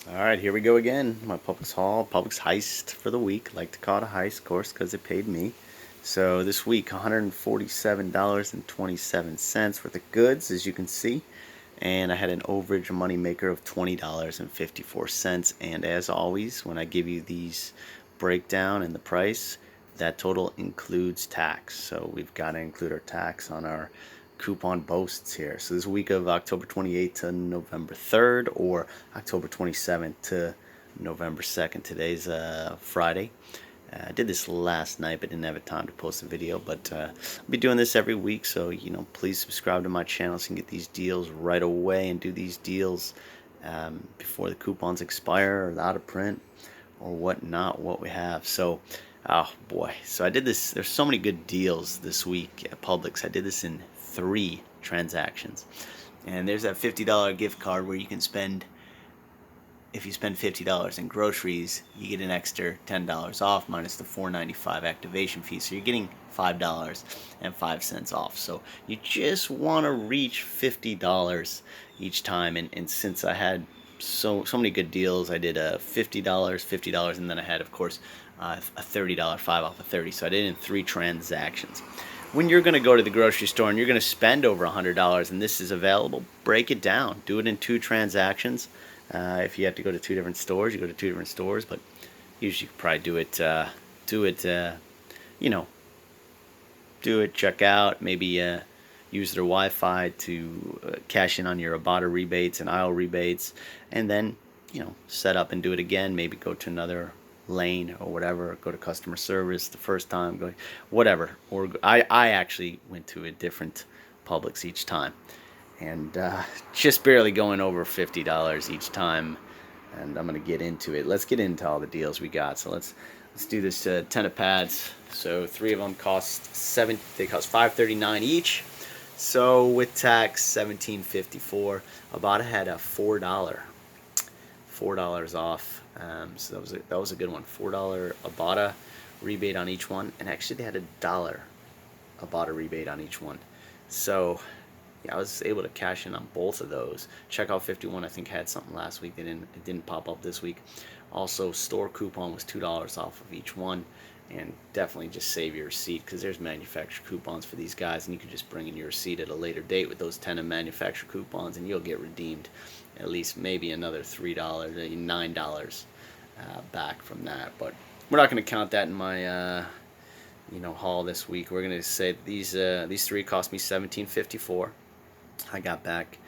Alright, here we go again. My Publix haul, Publix heist for the week. Like to call it a heist, of course, because it paid me. So this week, $147.27 worth of goods, as you can see. And I had an overage money maker of $20.54. And as always, when I give you these breakdown and the price, that total includes tax. So we've got to include our tax on our coupon boasts here. So this week of October 28th to November 3rd, or October 27th to November 2nd. Today's Friday. I did this last night, but didn't have time to post a video. But I'll be doing this every week, so please subscribe to my channel so you can get these deals right away and do these deals before the coupons expire or out of print or whatnot. What we have. So, oh boy! So I did this. There's so many good deals this week at Publix. I did this in 3 transactions, and there's that $50 gift card where you can spend. If you spend $50 in groceries, you get an extra $10 off minus the $4.95 activation fee. So you're getting $5.05 off. So you just want to reach $50 each time. And since I had so many good deals, I did a $50, and then I had, of course, a $30 5 off of 30. So I did it in 3 transactions. When you're going to go to the grocery store and you're going to spend over $100 and this is available, break it down. Do it in 2 transactions. If you have to go to 2 different stores, you go to 2 different stores. But usually you could probably do it, check out, maybe use their Wi-Fi to cash in on your Ibotta rebates and aisle rebates, and then set up and do it again. Maybe go to another lane or whatever, go to customer service the first time, go whatever. Or I actually went to a different Publix each time, and just barely going over $50 each time. And I'm gonna get into it. Let's get into all the deals we got. So let's do this. Tena pads. So 3 of them cost they cost $5.39 each. So with tax, $17.54. Ibotta had a $4 off. So that was a good one. $4 Ibotta rebate on each one, and actually they had a $1 Ibotta rebate on each one. So yeah, I was able to cash in on both of those. Checkout 51, I think, had something last week. It didn't pop up this week. Also, store coupon was $2 off of each one. And definitely just save your receipt, because there's manufacturer coupons for these guys, and you can just bring in your receipt at a later date with those Tena manufacturer coupons, and you'll get redeemed at least maybe another $3, $9 back from that. But we're not going to count that in my haul this week. We're going to say these 3 cost me $17.54. I got back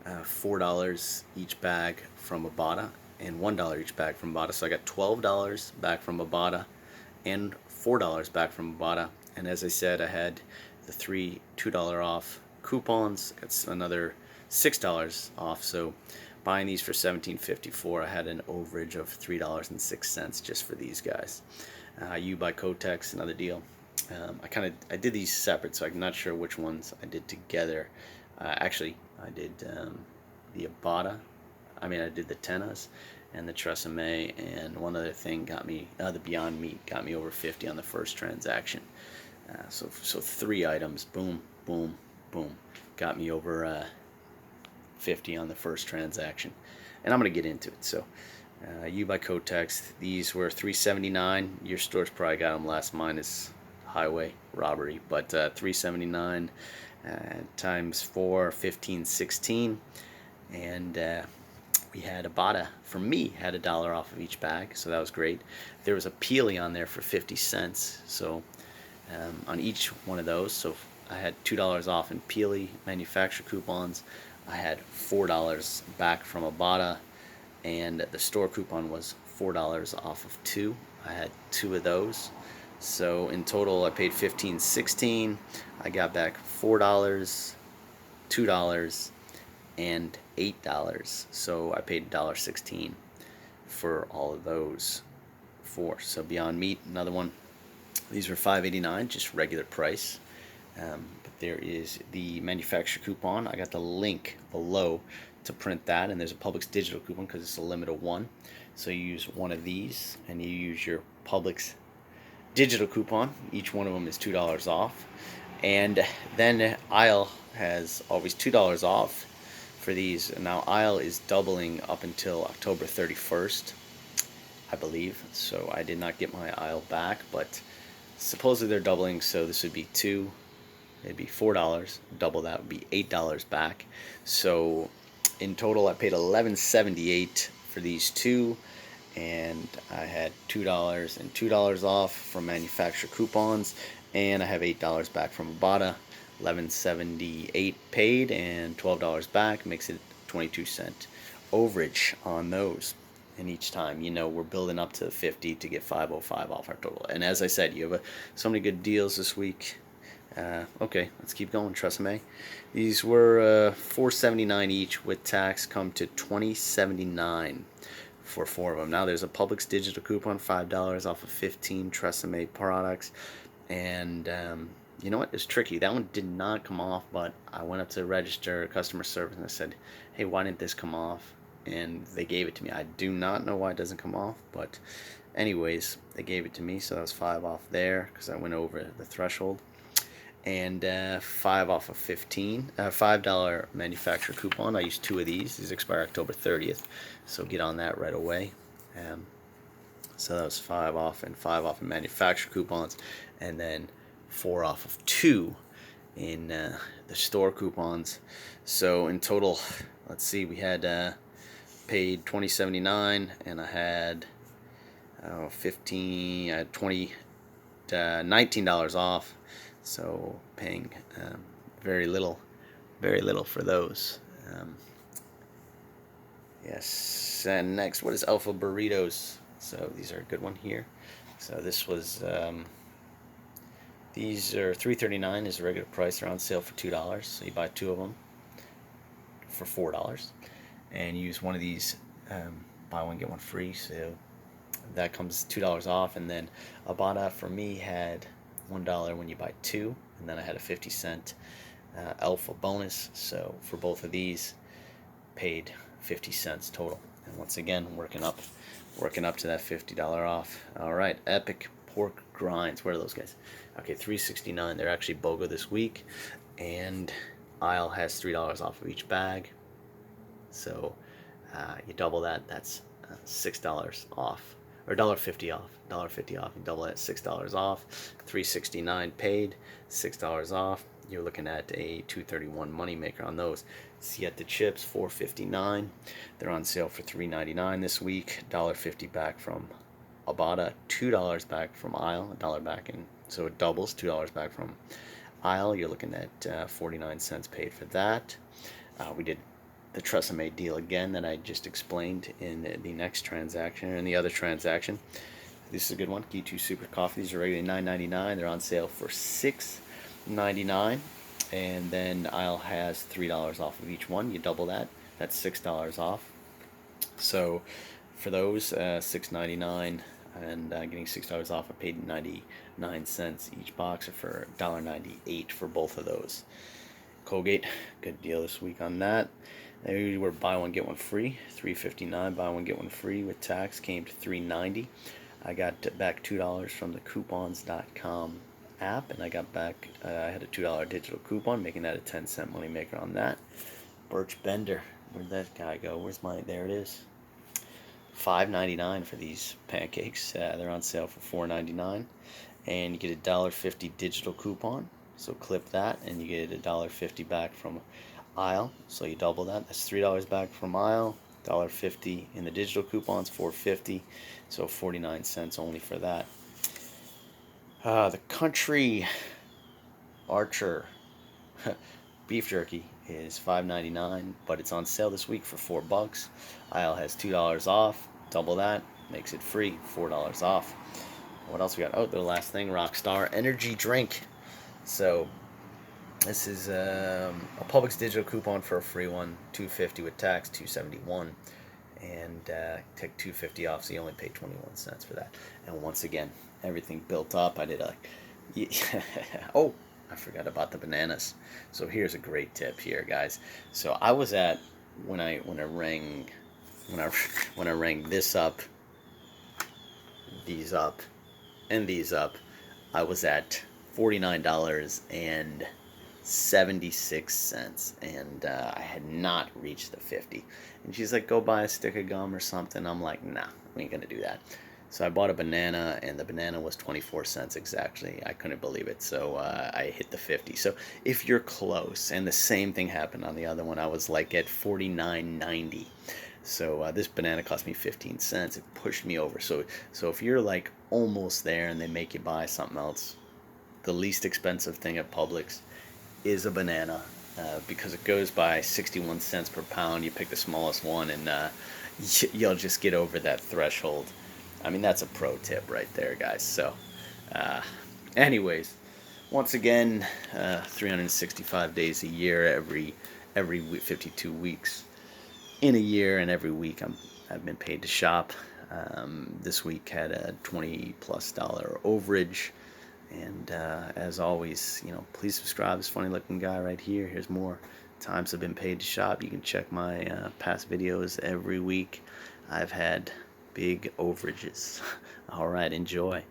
$4 each bag from Ibotta and $1 each bag from Ibotta. So I got $12 back from Ibotta and $4 back from Ibotta. And as I said, I had the 3 $2 off coupons. It's another $6 off. So buying these for $17.54, I had an overage of $3.06 just for these guys. You buy Kotex, another deal. I did these separate, so I'm not sure which ones I did together. Actually, I did the Ibotta. I did the Tenas and the Tressemme, and one other thing got me, the Beyond Meat got me over 50 on the first transaction. So 3 items, boom, boom, boom, got me over 50 on the first transaction. And I'm going to get into it. So you buy Kotex, these were $3.79. Your store's probably got them less, minus highway robbery, but $3.79 times 4, $15.16. And we had Ibotta, for me, had $1 off of each bag, so that was great. There was a peely on there for 50 cents, so on each one of those. So I had $2 off in peely manufacturer coupons. I had $4 back from Ibotta, and the store coupon was $4 off of 2. I had 2 of those. So in total, I paid $15.16. I got back $4, $2, and $8. So I paid $1.16 for all of those 4. So Beyond Meat, another one. These were $5.89, just regular price. But there is the manufacturer coupon. I got the link below to print that, and there's a Publix digital coupon because it's a limit of 1. So you use one of these, and you use your Publix digital coupon. Each one of them is $2 off. And then aisle has always $2 off for these. Now aisle is doubling up until October 31st, I believe. So I did not get my aisle back, but supposedly they're doubling, so this would be two. It'd be $4. Double that would be $8 back. So in total, I paid $11.78 for these two, and I had $2 and $2 off from manufacturer coupons, and I have $8 back from Ibotta. $11.78 paid and $12 back makes it 22-cent overage on those. And each time, you know, we're building up to 50 to get 505 off our total. And as I said, you have so many good deals this week. Okay, let's keep going. Tressemme. These were $4.79 each with tax, come to $20.79 for 4 of them. Now there's a Publix digital coupon, $5 off of 15 Tressemme products. And you know what? It's tricky. That one did not come off, but I went up to register customer service and I said, hey, why didn't this come off? And they gave it to me. I do not know why it doesn't come off, but anyways, they gave it to me, so that was 5 off there because I went over the threshold. And 5 off of 15, $5 manufacturer coupon. I used 2 of these. These expire October 30th, so get on that right away. So that was 5 off and 5 off in manufacturer coupons, and then 4 off of 2 in the store coupons. So in total, let's see, we had paid $20.79, and I had $19 off. So paying very little for those. Yes, and next, what is Alpha Burritos? So these are a good one here. So this was, these are $3.39 is the regular price. They're on sale for $2. So you buy 2 of them for $4, and you use one of these, buy one get one free. So that comes $2 off, and then Ibotta for me had $1 when you buy 2, and then I had a 50-cent alpha bonus. So for both of these, paid 50 cents total. And once again, working up to that $50 off. All right, Epic pork grinds. Where are those guys? Okay, $3.69. They're actually BOGO this week, and aisle has $3 off of each bag. So you double that. That's $6 off. Or $1.50 off. $1.50 off. You double that, $6 off. $3.69 paid, $6 off. You're looking at a $2.31 moneymaker on those. Siete chips, $4.59. They're on sale for $3.99 this week. $1.50 back from Ibotta. $2 back from aisle. $1 back in. So it doubles. $2 back from aisle. You're looking at 49 cents paid for that. We did the Tressemme deal again that I just explained in the next transaction, or in the other transaction. This is a good one. Kitu Super Coffee. These are regularly $9.99. They're on sale for $6.99. And then aisle has $3 off of each one. You double that. That's $6 off. So for those, $6.99 and getting $6 off, I paid 99 cents each box, or for $1.98 for both of those. Colgate, good deal this week on that. They were buy one get one free, $3.59. Buy one get one free with tax came to $3.90. I got back $2 from the coupons.com app, and I got back, I had a $2 digital coupon, making that a 10-cent money maker on that. Birch Bender, where'd that guy go? Where's my, there it is. $5.99 for these pancakes. They're on sale for $4.99, and you get a $1.50 digital coupon. So clip that, and you get a $1.50 back from aisle. So you double that. That's $3 back from aisle. $1.50 in the digital coupons, $4.50. So 49 cents only for that. The Country Archer beef jerky is $5.99, but it's on sale this week for $4. Aisle has $2 off. Double that, makes it free, $4 off. What else we got? Oh, the last thing, Rockstar energy drink. So this is a Publix digital coupon for a free one, $2.50 with tax, $2.71, and take $2.50 off, so you only pay 21 cents for that. And once again, everything built up. I did oh, I forgot about the bananas. So here's a great tip here, guys. So I was at when I rang this up, these up, and these up, I was at $49.50 76 cents, and I had not reached the 50. And she's like, go buy a stick of gum or something. I'm like, nah, we ain't gonna do that. So I bought a banana, and the banana was 24 cents exactly. I couldn't believe it. So I hit the 50. So if you're close, and the same thing happened on the other one, I was like at 49.90. So this banana cost me 15 cents. It pushed me over. So if you're like almost there and they make you buy something else, the least expensive thing at Publix is a banana, because it goes by 61 cents per pound. You pick the smallest one, and you'll just get over that threshold. I mean, that's a pro tip right there, guys. So, anyways, once again, 365 days a year, every week, 52 weeks in a year, and every week I've been paid to shop. This week had a $20+ overage. And as always, please subscribe. This funny looking guy right here. Here's more times I've been paid to shop. You can check my past videos every week. I've had big overages. All right, enjoy.